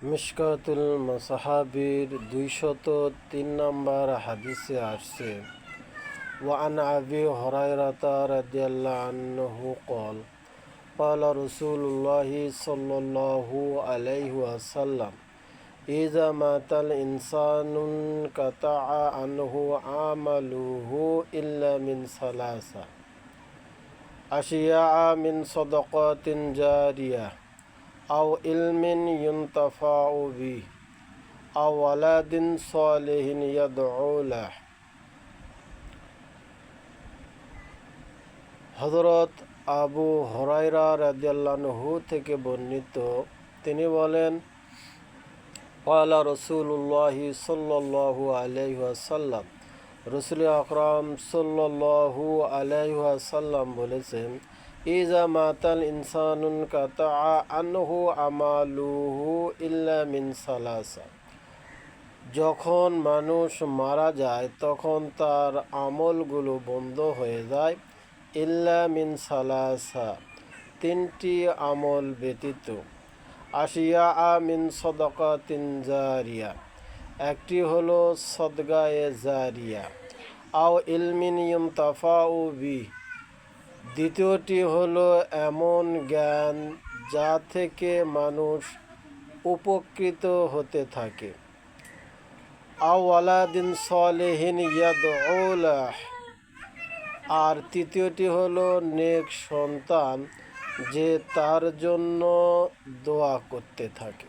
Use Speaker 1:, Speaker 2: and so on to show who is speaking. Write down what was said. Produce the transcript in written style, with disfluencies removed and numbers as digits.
Speaker 1: মিশকাতুল মাসাহাবির 203 নম্বর হাদিসে আসছে ওয়ান আবি হুরায়রাতা রাদিয়াল্লাহু আনহু قال قال رسول الله صلى الله عليه وسلم إذا مات الإنسان انقطع عنه عمله إلا من ثلاثة أشياء من صدقات جارية أو علم ينتفع به أو ولد صالح يدعو له। হযরত আবু হুরায়রা রাদিয়াল্লাহু আনহু থেকে বর্ণিত, তিনি বলেন, ক্বালা রাসূলুল্লাহ সাল্লাল্লাহু আলাইহি ওয়াসাল্লাম, রাসূল আকরাম সাল্লাল্লাহু আলাইহি ওয়াসাল্লাম বলেছেন, ইজা মাতাল ইনসানুন কাতাআ আনহু আমালুহু ইল্লা মিন সালাসা। যখন মানুষ মারা যায় তখন তার আমলগুলো বন্ধ হয়ে যায়, ইল্লা মিন সালাসা, তিনটি আমল ব্যতীত। আশিয়া মিন সাদাকাতিন জারিয়া, একটি হলো সদগায়ে জারিয়া। আও ইলমিন ইউনতাফাউ বিহি, দ্বিতীয়টি হলো এমন জ্ঞান যা থেকে মানুষ উপকৃত হতে থাকে। আও ওয়ালাদিন সালিহিন ইয়াদউ লাহ, আর তৃতীয়টি হলো নেক সন্তান যে তার জন্য দোয়া করতে থাকে।